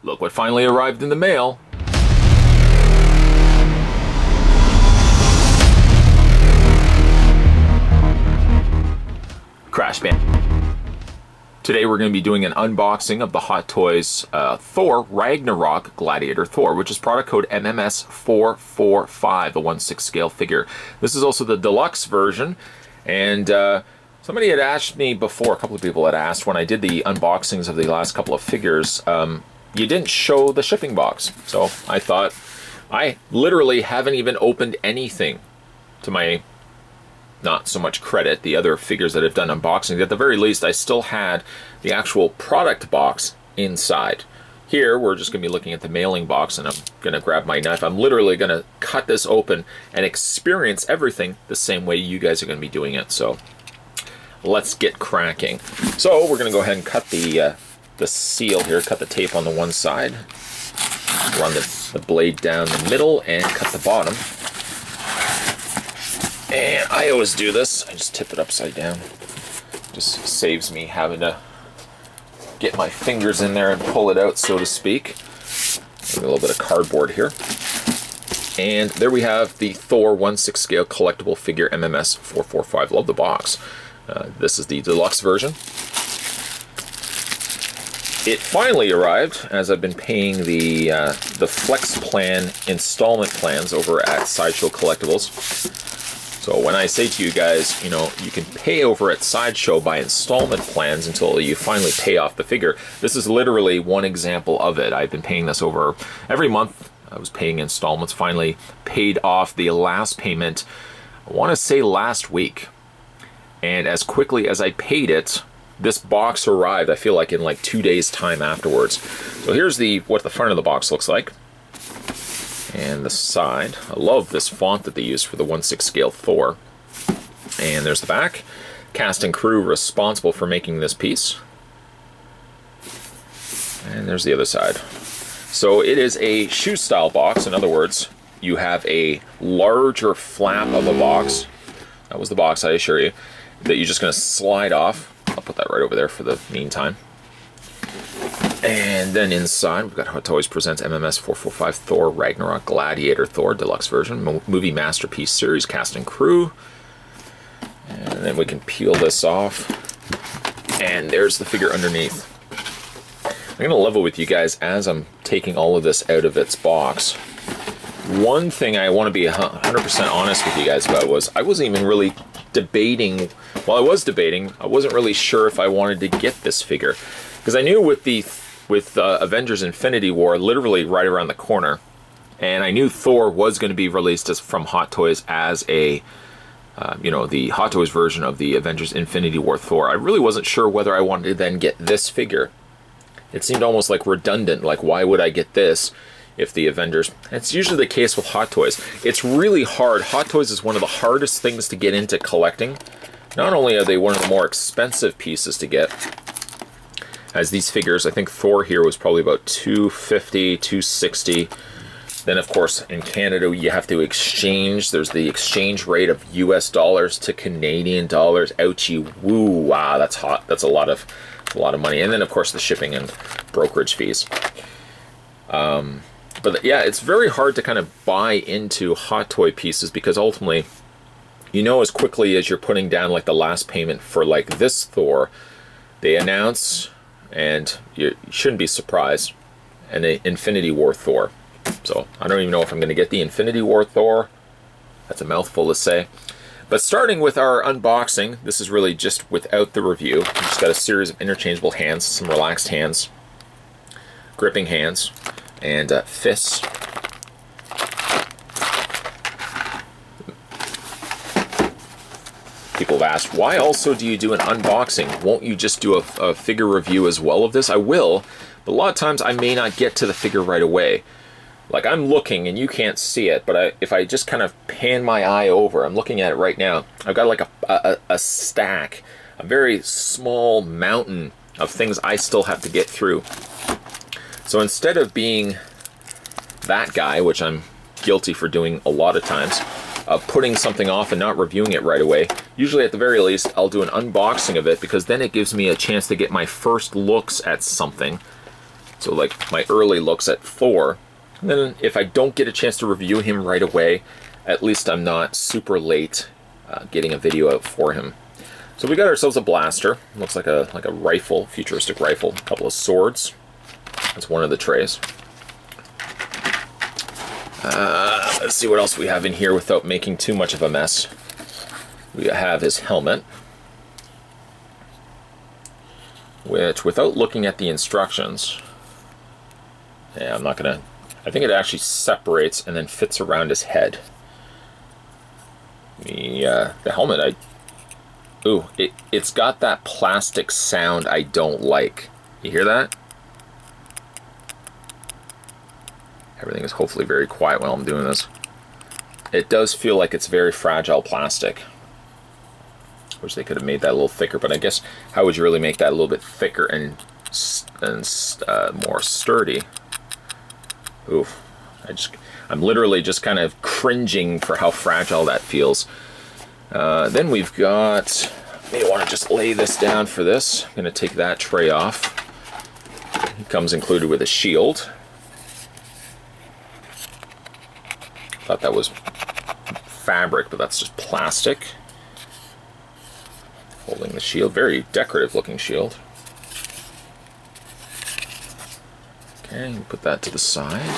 Look what finally arrived in the mail. Crash Band. Today we're going to be doing an unboxing of the Hot Toys Thor Ragnarok Gladiator Thor, which is product code MMS445, the 1/6 scale figure. This is also the deluxe version, and somebody had asked me before, a couple of people had asked when I did the unboxings of the last couple of figures, you didn't show the shipping box. So I thought, I literally haven't even opened anything, to my not so much credit, the other figures that I've done unboxing. At the very least, I still had the actual product box inside. Here, we're just going to be looking at the mailing box, and I'm going to grab my knife. I'm literally going to cut this open and experience everything the same way you guys are going to be doing it. So let's get cracking. So we're going to go ahead and cut the seal here, cut the tape on the one side, run the blade down the middle, and cut the bottom. And I always do this. I just tip it upside down. Just saves me having to get my fingers in there and pull it out, so to speak. A little bit of cardboard here. And there we have the Thor 1/6 scale collectible figure MMS445. Love the box. This is the deluxe version. It finally arrived, as I've been paying the Flex Plan installment plans over at Sideshow Collectibles. So when I say to you guys, you know, you can pay over at Sideshow by installment plans until you finally pay off the figure. This is literally one example of it. I've been paying this over every month. I was paying installments, finally paid off the last payment, I want to say last week. And as quickly as I paid it, this box arrived, I feel like in like 2 days time afterwards. So here's what the front of the box looks like. And the side. I love this font that they use for the 1/6 scale Thor. And there's the back. Cast and crew responsible for making this piece. And there's the other side. So it is a shoe style box. In other words, you have a larger flap of a box. That was the box, I assure you, that you're just going to slide off. I'll put that right over there for the meantime. And then inside, we've got Hot Toys Presents MMS445 Thor Ragnarok Gladiator Thor Deluxe Version, Movie Masterpiece Series, Cast and Crew. And then we can peel this off. And there's the figure underneath. I'm going to level with you guys as I'm taking all of this out of its box. One thing I want to be 100% honest with you guys about was I wasn't even really debating. Well, I was debating. I wasn't really sure if I wanted to get this figure. Because I knew with Avengers Infinity War literally right around the corner, and I knew Thor was going to be released from Hot Toys as a, you know, the Hot Toys version of the Avengers Infinity War Thor. I really wasn't sure whether I wanted to then get this figure. It seemed almost like redundant, like why would I get this if the Avengers... It's usually the case with Hot Toys. It's really hard. Hot Toys is one of the hardest things to get into collecting. Not only are they one of the more expensive pieces to get, as these figures, I think Thor here was probably about $250, $260. Then, of course, in Canada, you have to exchange. There's the exchange rate of US dollars to Canadian dollars. Ouchie, woo, wow, that's hot. That's a lot of money. And then, of course, the shipping and brokerage fees. But yeah, it's very hard to kind of buy into Hot Toy pieces because ultimately, you know, as quickly as you're putting down like the last payment for like this Thor, they announce, and you shouldn't be surprised, an Infinity War Thor. So I don't even know if I'm going to get the Infinity War Thor. That's a mouthful to say. But starting with our unboxing, this is really just without the review. We've just got a series of interchangeable hands, some relaxed hands, gripping hands, and fists. People have asked, why also do you do an unboxing? Won't you just do a figure review as well of this? I will, but a lot of times I may not get to the figure right away. Like I'm looking and you can't see it, but if I just kind of pan my eye over, I'm looking at it right now, I've got like a stack, a very small mountain of things I still have to get through. So instead of being that guy, which I'm guilty for doing a lot of times, putting something off and not reviewing it right away, usually at the very least I'll do an unboxing of it, because then it gives me a chance to get my first looks at something. So like my early looks at Thor. And then if I don't get a chance to review him right away, at least I'm not super late getting a video out for him. So we got ourselves a blaster. Looks like a rifle, futuristic rifle. A couple of swords. That's one of the trays. Let's see what else we have in here without making too much of a mess. We have his helmet, which, without looking at the instructions, yeah, I'm not gonna. I think it actually separates and then fits around his head. The helmet, it's got that plastic sound I don't like. You hear that? Everything is hopefully very quiet while I'm doing this. It does feel like it's very fragile plastic. Wish they could have made that a little thicker, but I guess how would you really make that a little bit thicker and more sturdy? Oof. I'm literally just kind of cringing for how fragile that feels. Then we've got, may want to just lay this down for this. I'm going to take that tray off. It comes included with a shield. Thought that was fabric, but that's just plastic. Holding the shield, very decorative looking shield. Okay, put that to the side.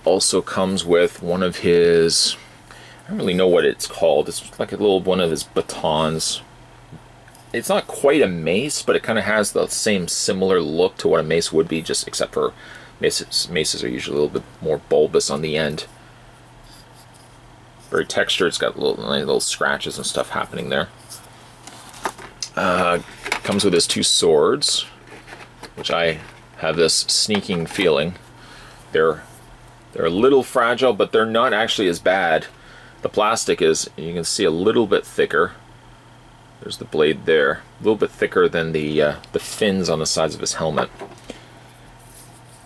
Also comes with one of his, I don't really know what it's called. It's like a little one of his batons. It's not quite a mace, but it kind of has the same similar look to what a mace would be, just except for maces are usually a little bit more bulbous on the end. Very textured. It's got little scratches and stuff happening there. Comes with his two swords, which I have this sneaking feeling. They're a little fragile, but they're not actually as bad. The plastic is, you can see, a little bit thicker. There's the blade there. A little bit thicker than the fins on the sides of his helmet.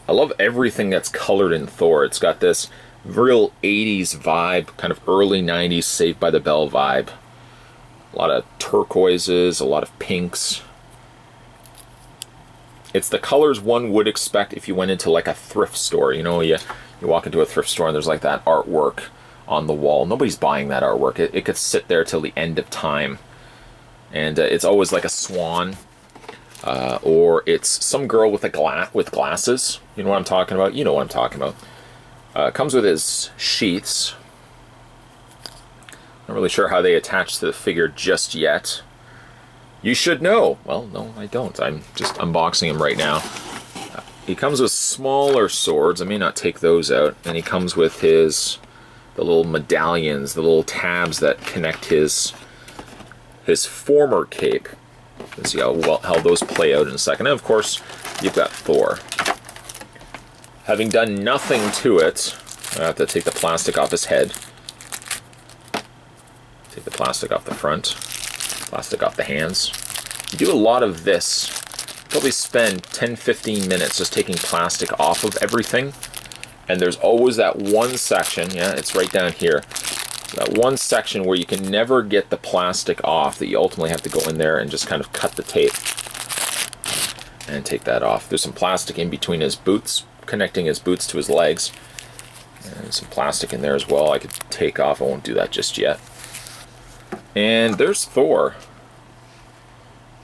I love everything that's colored in Thor. It's got this real 80s vibe, kind of early 90s Saved by the Bell vibe. A lot of turquoises, a lot of pinks. It's the colors one would expect if you went into like a thrift store. You know, you walk into a thrift store and there's like that artwork on the wall. Nobody's buying that artwork. It could sit there till the end of time. And it's always like a swan. Or it's some girl with with glasses. You know what I'm talking about? You know what I'm talking about. Comes with his sheaths. Not really sure how they attach to the figure just yet. You should know. Well, no, I don't. I'm just unboxing him right now. He comes with smaller swords. I may not take those out. And he comes with the little medallions, the little tabs that connect his former cape. Let's see how those play out in a second. And of course, you've got Thor. Having done nothing to it, I have to take the plastic off his head. Take the plastic off the front. Plastic off the hands. You do a lot of this. Probably spend 10-15 minutes just taking plastic off of everything. And there's always that one section, yeah, it's right down here. That one section where you can never get the plastic off, that you ultimately have to go in there and just kind of cut the tape and take that off. There's some plastic in between his boots, connecting his boots to his legs. And some plastic in there as well I could take off. I won't do that just yet. And there's Thor.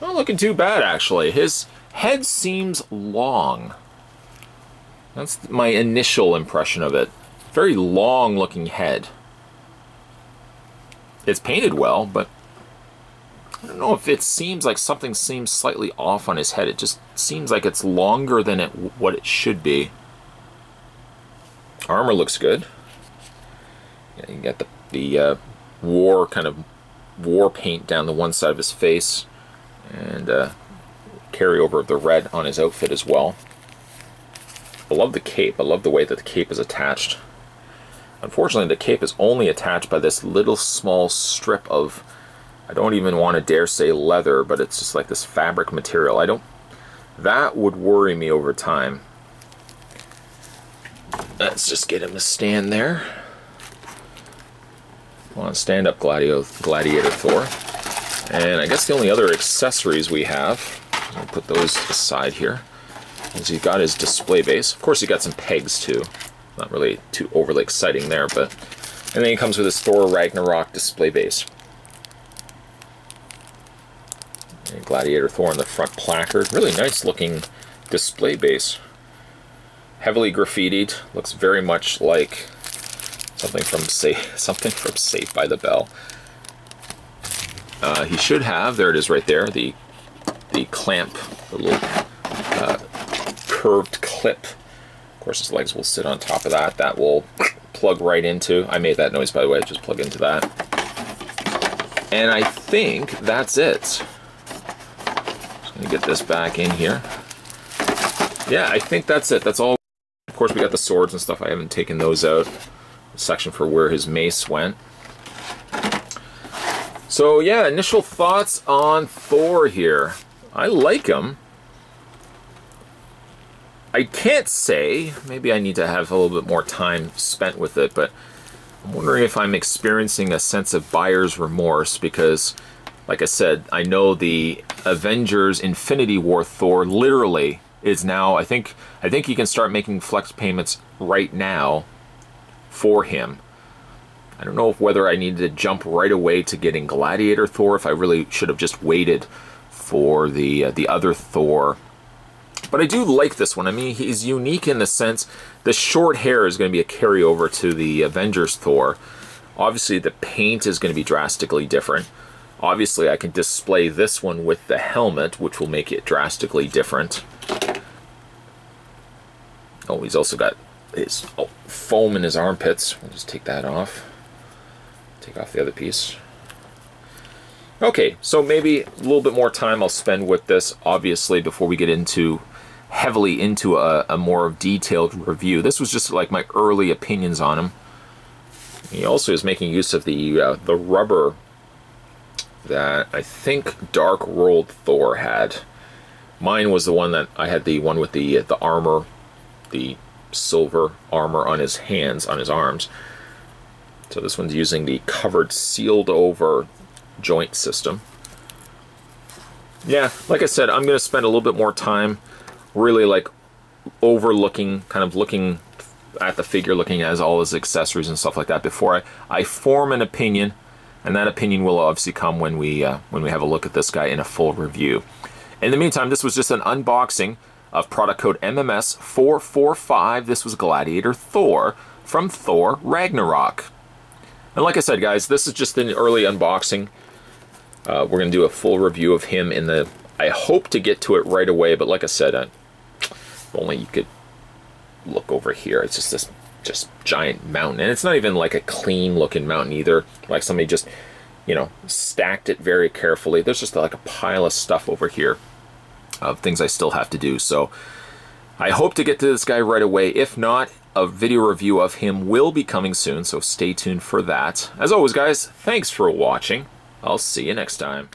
Not looking too bad, actually. His head seems long. That's my initial impression of it. Very long looking head. It's painted well, but I don't know if it seems like something seems slightly off on his head. It just seems like it's longer than what it should be. Armor looks good. Yeah, you got the war paint down the one side of his face, and carryover of the red on his outfit as well. I love the cape. I love the way that the cape is attached. Unfortunately, the cape is only attached by this little small strip of, I don't even want to dare say leather, but it's just like this fabric material. That would worry me over time. Let's just get him to stand there. Come on, stand up, Gladiator Thor. And I guess the only other accessories we have, I'll put those aside here. is he's got his display base. Of course, he got some pegs too. Not really too overly exciting there, but... And then he comes with his Thor Ragnarok display base. And Gladiator Thor on the front placard. Really nice looking display base. Heavily graffitied. Looks very much like something from Saved by the Bell. He should have, there it is right there, the clamp, the little curved clip. Of course, his legs will sit on top of that. That will plug right into. I made that noise, by the way. Just plug into that. And I think that's it. Just going to get this back in here. Yeah, I think that's it. That's all. Of course, we got the swords and stuff. I haven't taken those out. The section for where his mace went. So, yeah, initial thoughts on Thor here. I like him. I can't say, maybe I need to have a little bit more time spent with it, but I'm wondering if I'm experiencing a sense of buyer's remorse because, like I said, I know the Avengers Infinity War Thor literally is now, I think you can start making flex payments right now for him. I don't know whether I needed to jump right away to getting Gladiator Thor, if I really should have just waited for the other Thor. But I do like this one. I mean, he's unique in the sense the short hair is going to be a carryover to the Avengers Thor. Obviously, the paint is going to be drastically different. Obviously, I can display this one with the helmet, which will make it drastically different. Oh, he's also got his foam in his armpits. We'll just take that off. Take off the other piece. Okay, so maybe a little bit more time I'll spend with this, obviously, before we get heavily into a more detailed review. This was just like my early opinions on him. He also is making use of the rubber that I think Dark World Thor had. Mine was the one that I had, the one with the armor, the silver armor on his hands, on his arms. So this one's using the covered, sealed over joint system. Yeah, like I said, I'm going to spend a little bit more time really like overlooking, kind of looking at the figure, looking at all his accessories and stuff like that before I form an opinion, and that opinion will obviously come when we have a look at this guy in a full review. In the meantime, this was just an unboxing of product code MMS445. This was Gladiator Thor from Thor Ragnarok. And like I said, guys, this is just an early unboxing. We're going to do a full review of him in the... I hope to get to it right away, but like I said, if only you could look over here. It's just this giant mountain. And it's not even like a clean-looking mountain either. Like somebody just, you know, stacked it very carefully. There's just like a pile of stuff over here of things I still have to do. So I hope to get to this guy right away. If not, a video review of him will be coming soon, so stay tuned for that. As always, guys, thanks for watching. I'll see you next time.